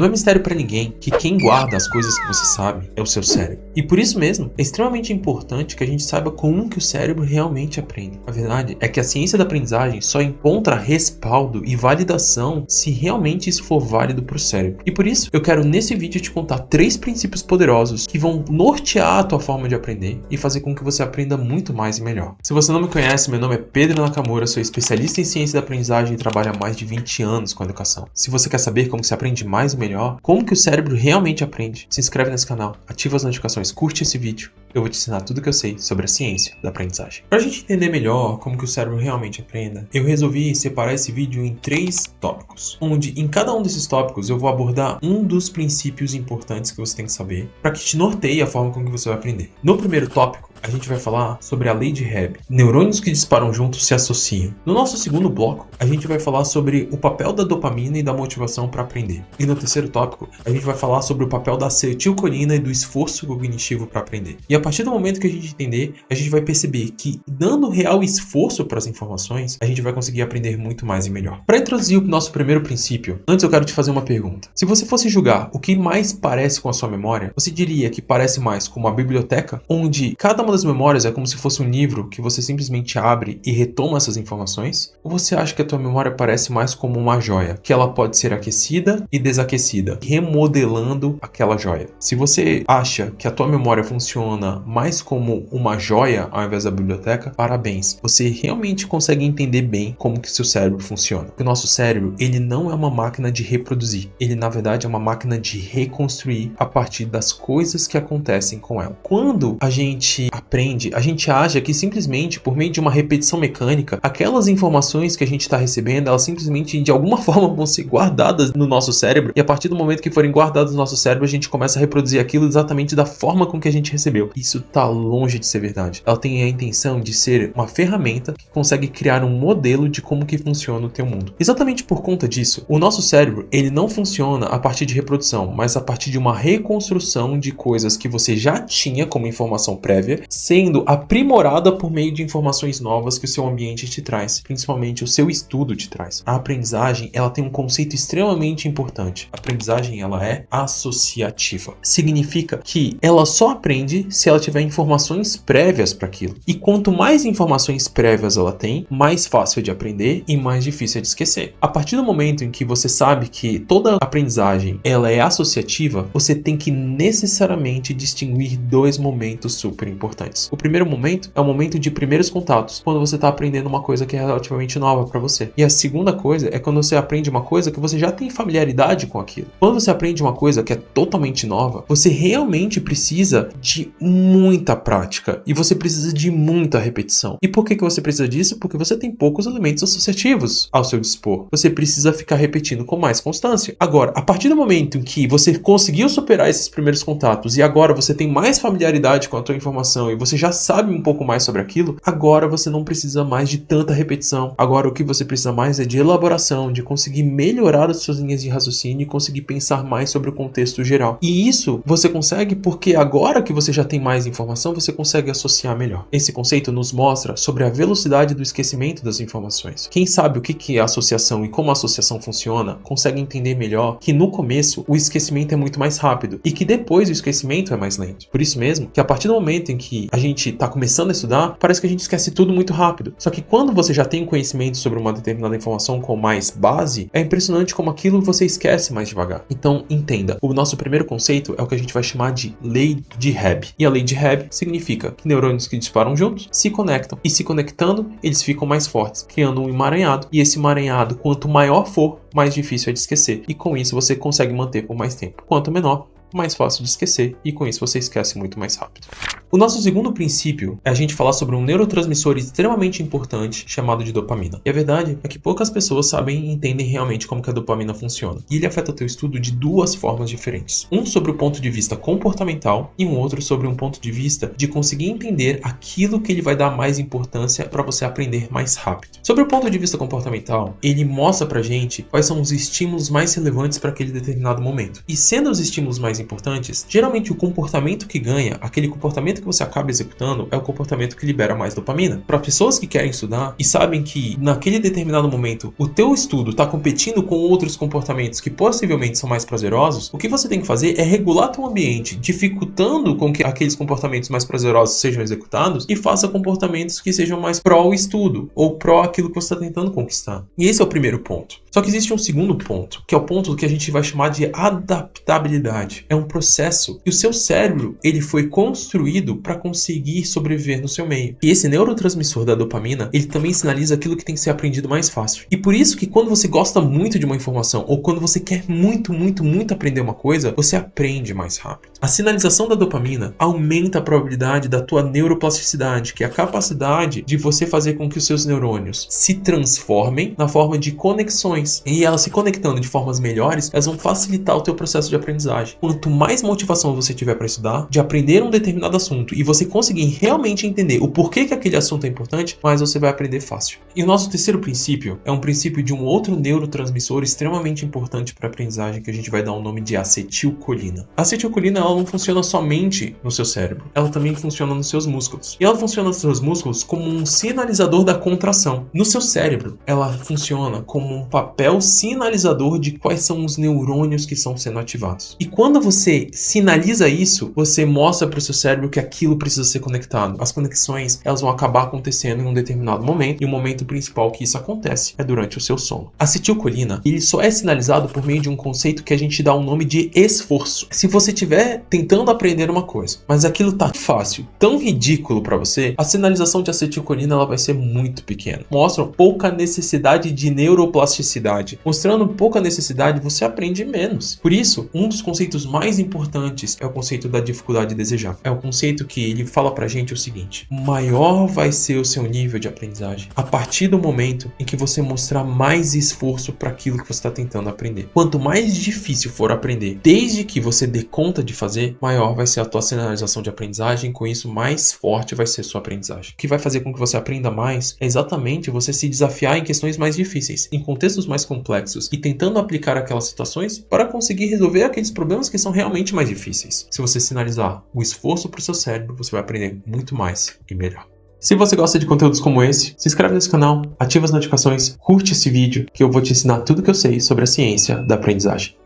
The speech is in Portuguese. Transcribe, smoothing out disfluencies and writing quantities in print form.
Não é mistério para ninguém que quem guarda as coisas que você sabe é o seu cérebro. E por isso mesmo, é extremamente importante que a gente saiba como que o cérebro realmente aprende. A verdade é que a ciência da aprendizagem só encontra respaldo e validação se realmente isso for válido para o cérebro. E por isso, eu quero nesse vídeo te contar 3 princípios poderosos que vão nortear a tua forma de aprender e fazer com que você aprenda muito mais e melhor. Se você não me conhece, meu nome é Pedro Nakamura, sou especialista em ciência da aprendizagem e trabalho há mais de 20 anos com educação. Se você quer saber como se aprende mais e melhor, como que o cérebro realmente aprende, se inscreve nesse canal, ativa as notificações, curte esse vídeo. Eu vou te ensinar tudo que eu sei sobre a ciência da aprendizagem. Para a gente entender melhor como que o cérebro realmente aprenda, eu resolvi separar esse vídeo em 3 tópicos, onde em cada um desses tópicos eu vou abordar um dos princípios importantes que você tem que saber para que te norteie a forma como que você vai aprender. No primeiro tópico, a gente vai falar sobre a lei de Hebb. Neurônios que disparam juntos se associam. No nosso segundo bloco, a gente vai falar sobre o papel da dopamina e da motivação para aprender. E no terceiro tópico, a gente vai falar sobre o papel da acetilcolina e do esforço cognitivo para aprender. E a partir do momento que a gente entender, a gente vai perceber que, dando real esforço para as informações, a gente vai conseguir aprender muito mais e melhor. Para introduzir o nosso primeiro princípio, antes eu quero te fazer uma pergunta. Se você fosse julgar o que mais parece com a sua memória, você diria que parece mais com uma biblioteca, onde cada uma das memórias é como se fosse um livro que você simplesmente abre e retoma essas informações? Ou você acha que a tua memória parece mais como uma joia, que ela pode ser aquecida e desaquecida, remodelando aquela joia? Se você acha que a tua memória funciona mais como uma joia ao invés da biblioteca, parabéns. Você realmente consegue entender bem como que seu cérebro funciona. Porque o nosso cérebro, ele não é uma máquina de reproduzir. Ele, na verdade, é uma máquina de reconstruir a partir das coisas que acontecem com ela. Quando a gente aprende, a gente acha que simplesmente por meio de uma repetição mecânica, aquelas informações que a gente está recebendo, elas simplesmente de alguma forma vão ser guardadas no nosso cérebro, e a partir do momento que forem guardadas no nosso cérebro, a gente começa a reproduzir aquilo exatamente da forma com que a gente recebeu. Isso está longe de ser verdade. Ela tem a intenção de ser uma ferramenta que consegue criar um modelo de como que funciona o teu mundo. Exatamente por conta disso, o nosso cérebro, ele não funciona a partir de reprodução, mas a partir de uma reconstrução de coisas que você já tinha como informação prévia, sendo aprimorada por meio de informações novas que o seu ambiente te traz, principalmente o seu estudo te traz. A aprendizagem, ela tem um conceito extremamente importante. A aprendizagem, ela é associativa. Significa que ela só aprende se ela tiver informações prévias para aquilo. E quanto mais informações prévias ela tem, mais fácil é de aprender e mais difícil é de esquecer. A partir do momento em que você sabe que toda aprendizagem, ela é associativa, você tem que necessariamente distinguir 2 momentos super importantes. O primeiro momento é o momento de primeiros contatos, quando você está aprendendo uma coisa que é relativamente nova para você. E a segunda coisa é quando você aprende uma coisa que você já tem familiaridade com aquilo. Quando você aprende uma coisa que é totalmente nova, você realmente precisa de muita prática e você precisa de muita repetição. E por que você precisa disso? Porque você tem poucos elementos associativos ao seu dispor. Você precisa ficar repetindo com mais constância. Agora, a partir do momento em que você conseguiu superar esses primeiros contatos e agora você tem mais familiaridade com a tua informação e você já sabe um pouco mais sobre aquilo, agora você não precisa mais de tanta repetição. Agora o que você precisa mais é de elaboração, de conseguir melhorar as suas linhas de raciocínio e conseguir pensar mais sobre o contexto geral. E isso você consegue porque agora que você já tem mais informação, você consegue associar melhor. Esse conceito nos mostra sobre a velocidade do esquecimento das informações. Quem sabe o que é associação e como a associação funciona, consegue entender melhor que no começo o esquecimento é muito mais rápido e que depois o esquecimento é mais lento. Por isso mesmo que a partir do momento em que a gente está começando a estudar, parece que a gente esquece tudo muito rápido. Só que quando você já tem conhecimento sobre uma determinada informação com mais base, é impressionante como aquilo você esquece mais devagar. Então entenda, o nosso primeiro conceito é o que a gente vai chamar de lei de Hebb. E a lei de Hebb significa que neurônios que disparam juntos se conectam. E se conectando, eles ficam mais fortes, criando um emaranhado. E esse emaranhado, quanto maior for, mais difícil é de esquecer. E com isso você consegue manter por mais tempo. Quanto menor, mais fácil de esquecer, e com isso você esquece muito mais rápido. O nosso segundo princípio é a gente falar sobre um neurotransmissor extremamente importante chamado de dopamina. E a verdade é que poucas pessoas sabem e entendem realmente como que a dopamina funciona. E ele afeta o teu estudo de 2 formas diferentes. Um sobre o ponto de vista comportamental e um outro sobre um ponto de vista de conseguir entender aquilo que ele vai dar mais importância para você aprender mais rápido. Sobre o ponto de vista comportamental, ele mostra pra gente quais são os estímulos mais relevantes para aquele determinado momento. E sendo os estímulos mais mais importantes, geralmente o comportamento que ganha, aquele comportamento que você acaba executando, é o comportamento que libera mais dopamina. Para pessoas que querem estudar e sabem que naquele determinado momento o teu estudo está competindo com outros comportamentos que possivelmente são mais prazerosos, o que você tem que fazer é regular teu ambiente, dificultando com que aqueles comportamentos mais prazerosos sejam executados e faça comportamentos que sejam mais pró-estudo ou pró aquilo que você está tentando conquistar. E esse é o primeiro ponto. Só que existe um segundo ponto, que é o ponto que a gente vai chamar de adaptabilidade. É um processo que o seu cérebro ele foi construído para conseguir sobreviver no seu meio. E esse neurotransmissor da dopamina, ele também sinaliza aquilo que tem que ser aprendido mais fácil. E por isso que quando você gosta muito de uma informação ou quando você quer muito aprender uma coisa, você aprende mais rápido. A sinalização da dopamina aumenta a probabilidade da tua neuroplasticidade, que é a capacidade de você fazer com que os seus neurônios se transformem na forma de conexões. E elas se conectando de formas melhores, elas vão facilitar o teu processo de aprendizagem. Quanto mais motivação você tiver para estudar, de aprender um determinado assunto e você conseguir realmente entender o porquê que aquele assunto é importante, mais você vai aprender fácil. E o nosso terceiro princípio é um princípio de um outro neurotransmissor extremamente importante para a aprendizagem que a gente vai dar o nome de acetilcolina. A acetilcolina ela não funciona somente no seu cérebro, ela também funciona nos seus músculos. E ela funciona nos seus músculos como um sinalizador da contração. No seu cérebro, ela funciona como um papel sinalizador de quais são os neurônios que estão sendo ativados. E quando você sinaliza isso, você mostra para o seu cérebro que aquilo precisa ser conectado. As conexões, elas vão acabar acontecendo em um determinado momento, e o momento principal que isso acontece é durante o seu sono. A acetilcolina, ele só é sinalizado por meio de um conceito que a gente dá o nome de esforço. Se você estiver tentando aprender uma coisa, mas aquilo tá fácil, tão ridículo para você, a sinalização de acetilcolina ela vai ser muito pequena. Mostra pouca necessidade de neuroplasticidade. Mostrando pouca necessidade, você aprende menos. Por isso, um dos conceitos mais importantes é o conceito da dificuldade de desejar. É o conceito que ele fala pra gente o seguinte: maior vai ser o seu nível de aprendizagem a partir do momento em que você mostrar mais esforço para aquilo que você está tentando aprender. Quanto mais difícil for aprender, desde que você dê conta de fazer, maior vai ser a tua sinalização de aprendizagem, com isso mais forte vai ser a sua aprendizagem. O que vai fazer com que você aprenda mais é exatamente você se desafiar em questões mais difíceis, em contextos mais complexos e tentando aplicar aquelas situações para conseguir resolver aqueles problemas que são realmente mais difíceis. Se você sinalizar o esforço para o seu cérebro, você vai aprender muito mais e melhor. Se você gosta de conteúdos como esse, se inscreve nesse canal, ativa as notificações, curte esse vídeo que eu vou te ensinar tudo que eu sei sobre a ciência da aprendizagem.